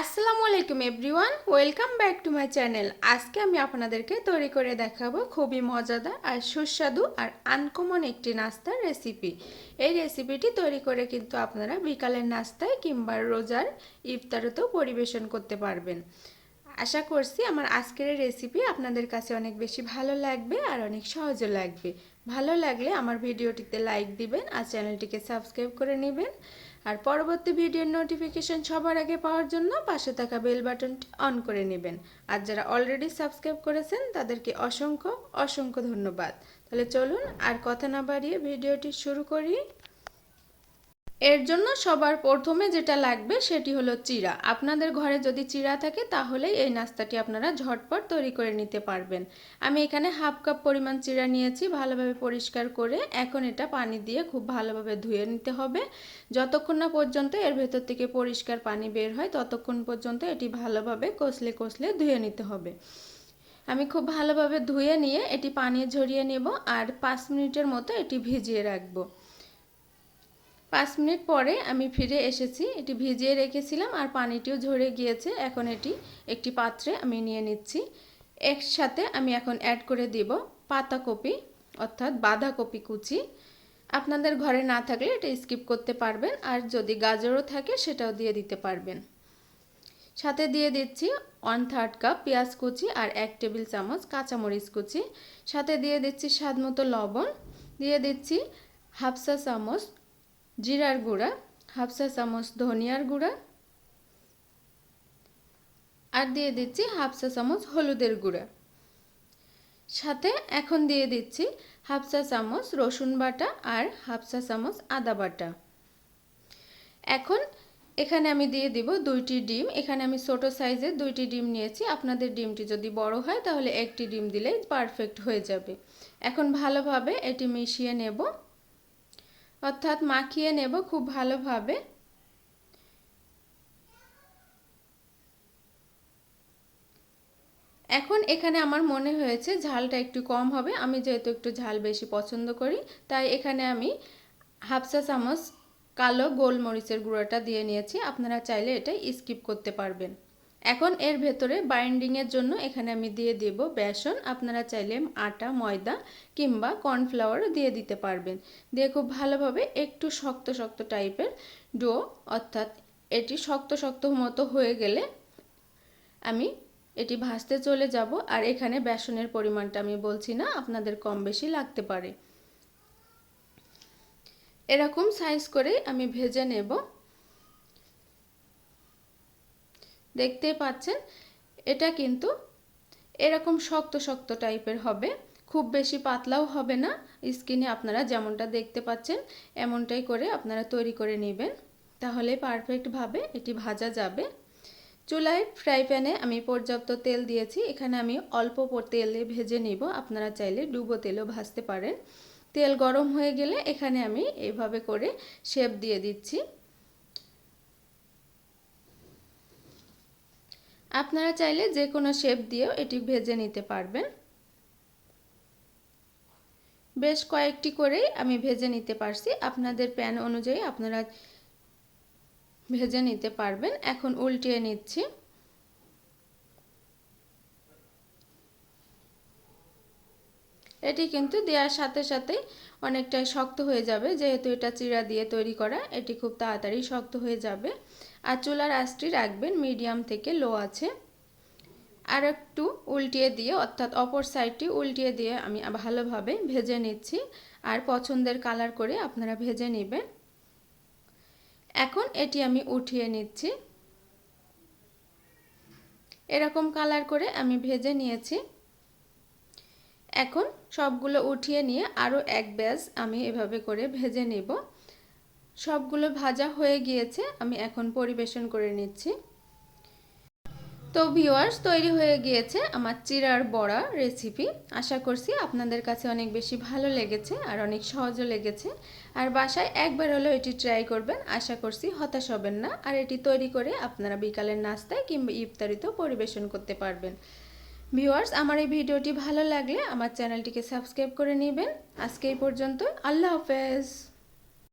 আসসালামু আলাইকুম everyone, welcome back to my channel. আজকে আমি আপনাদেরকে তৈরি করে দেখাবো খুবই মজাদার আর সুস্বাদু আর আনকমন একটি নাস্তার রেসিপি। এই রেসিপিটি তৈরি করে কিন্তু আপনারা বিকালের নাস্তায় কিংবা রোজার ইফতারেতেও পরিবেশন করতে পারবেন। আশা করছি আমার আজকের রেসিপি আপনাদের কাছে অনেক বেশি ভালো লাগবে আর অনেক সহজও লাগবে। ভালো লাগলে আমার ভিডিওটিতে লাইক দিবেন আর চ্যানেলটিকে সাবস্ক্রাইব করে নেবেন। আর পরবর্তী ভিডিওর নোটিফিকেশন সবার আগে পাওয়ার জন্য পাশে থাকা বেল বাটনটি অন করে নেবেন। আর যারা অলরেডি সাবস্ক্রাইব করেছেন তাদেরকে অসংখ্য অসংখ্য ধন্যবাদ। তাহলে চলুন আর কথা না বাড়িয়ে ভিডিওটি শুরু করি। এর জন্য সবার প্রথমে যেটা লাগবে সেটি হলো চিরা। আপনাদের ঘরে যদি চিরা থাকে তাহলে এই নাস্তাটি আপনারা ঝটপট তৈরি করে নিতে পারবেন। আমি এখানে হাফ কাপ পরিমাণ চিরা নিয়েছি, ভালোভাবে পরিষ্কার করে এখন এটা পানি দিয়ে খুব ভালোভাবে ধুয়ে নিতে হবে। যতক্ষণ না পর্যন্ত এর ভেতর থেকে পরিষ্কার পানি বের হয় ততক্ষণ পর্যন্ত এটি ভালোভাবে কষলে কষলে ধুয়ে নিতে হবে। আমি খুব ভালোভাবে ধুয়ে নিয়ে এটি পানি ঝরিয়ে নেব আর 5 মিনিটের মতো এটি ভিজিয়ে রাখবো। 5 মিনিট পরে আমি ফিরে এসেছি, এটি ভিজিয়ে রেখেছিলাম আর পানিটিও ঝরে গিয়েছে। এখন এটি একটি পাত্রে আমি নিয়ে নিচ্ছি। এর সাথে আমি এখন অ্যাড করে দিব পাতাকপি অর্থাৎ বাঁধাকপি কুচি। আপনাদের ঘরে না থাকলে এটা স্কিপ করতে পারবেন, আর যদি গাজরও থাকে সেটাও দিয়ে দিতে পারবেন। সাথে দিয়ে দিচ্ছি 1/3 কাপ পেঁয়াজ কুচি আর 1 টেবিল চামচ কাঁচামরিচ কুচি। সাথে দিয়ে দিচ্ছি স্বাদ মতো লবণ, দিয়ে দিচ্ছি হাফ চা চামচ জিরার গুঁড়া, হাফ চা চামচ ধনিয়ার গুঁড়া আর দিয়ে দিচ্ছি হাফ চা চামচ হলুদের গুঁড়া। সাথে এখন দিয়ে দিচ্ছি হাফ চা চামচ রসুন বাটা আর হাফ চা চামচ আদা বাটা। এখন এখানে আমি দিয়ে দিব 2টি ডিম। এখানে আমি ছোট সাইজের 2টি ডিম নিয়েছি। আপনাদের ডিমটি যদি বড় হয় তাহলে 1টি ডিম দিলেই পারফেক্ট হয়ে যাবে। এখন ভালোভাবে এটি মিশিয়ে নেব অর্থাৎ মাখিয়ে নেব খুব ভালোভাবে। এখন এখানে আমার মনে হয়েছে ঝালটা একটু কম হবে। আমি যেহেতু একটু ঝাল বেশি পছন্দ করি তাই এখানে আমি হাফ চা চামচ কালো গোলমরিচের গুঁড়োটা দিয়ে নিয়েছি। আপনারা চাইলে এটা স্কিপ করতে পারবেন। এখন এর ভেতরে বাইন্ডিংয়ের জন্য এখানে আমি দিয়ে দেব বেসন। আপনারা চাইলে আটা, ময়দা কিংবা কর্নফ্লাওয়ারও দিয়ে দিতে পারবেন। দিয়ে খুব ভালোভাবে একটু শক্ত শক্ত টাইপের ডো অর্থাৎ এটি শক্ত শক্ত মতো হয়ে গেলে আমি এটি ভাজতে চলে যাব। আর এখানে বেসনের পরিমাণটা আমি বলছি না, আপনাদের কম বেশি লাগতে পারে। এরকম সাইজ করে আমি ভেজে নেব। দেখতে পাচ্ছেন এটা কিন্তু এরকম শক্ত শক্ত টাইপের হবে, খুব বেশি পাতলাও হবে না। স্কিনে আপনারা যেমনটা দেখতে পাচ্ছেন এমনটাই করে আপনারা তৈরি করে নেবেন, তাহলে পারফেক্টভাবে এটি ভাজা যাবে। চুলায় ফ্রাই প্যানে আমি পর্যাপ্ত তেল দিয়েছি। এখানে আমি অল্প তেলে ভেজে নিব, আপনারা চাইলে ডুবো তেলেও ভাজতে পারেন। তেল গরম হয়ে গেলে এখানে আমি এইভাবে করে শেপ দিয়ে দিচ্ছি। আপনারা চাইলে যে কোনো শেপ দিয়েও এটি ভেজে নিতে পারবেন। বেশ কয়েকটি করেই আমি ভেজে নিতে পারছি, আপনাদের প্যান অনুযায়ী আপনারা ভেজে নিতে পারবেন। এখন উল্টিয়ে নিচ্ছি। এটি কিন্তু দেওয়ার সাথে সাথেই অনেকটাই শক্ত হয়ে যাবে, যেহেতু এটা চিরা দিয়ে তৈরি করা, এটি খুব তাড়াতাড়ি শক্ত হয়ে যাবে। আর চুলার আঁচটি রাখবেন মিডিয়াম থেকে লো আছে। আর একটু উল্টিয়ে দিয়ে অর্থাৎ অপর সাইডটি উল্টিয়ে দিয়ে আমি ভালোভাবে ভেজে নিচ্ছি। আর পছন্দের কালার করে আপনারা ভেজে নেবেন। এখন এটি আমি উঠিয়ে নিচ্ছি। এরকম কালার করে আমি ভেজে নিয়েছি। এখন সবগুলো উঠিয়ে নিয়ে আরও এক ব্যাচ আমি এভাবে করে ভেজে নেব। সবগুলো ভাজা হয়ে গিয়েছে, আমি এখন পরিবেশন করে নিচ্ছি। তো ভিউয়ার্স, তৈরি হয়ে গিয়েছে আমার চিরার বড়া রেসিপি। আশা করছি আপনাদের কাছে অনেক বেশি ভালো লেগেছে আর অনেক সহজও লেগেছে। আর বাসায় একবার হলেও এটি ট্রাই করবেন, আশা করছি হতাশ হবেন না। আর এটি তৈরি করে আপনারা বিকালের নাস্তায় কিংবা ইফতারিতেও পরিবেশন করতে পারবেন। ভিউয়ার্স, আমার এই ভিডিওটি ভালো লাগলে আমার চ্যানেলটিকে সাবস্ক্রাইব করে নেবেন। আজকে এই পর্যন্ত, আল্লাহ হাফেজ।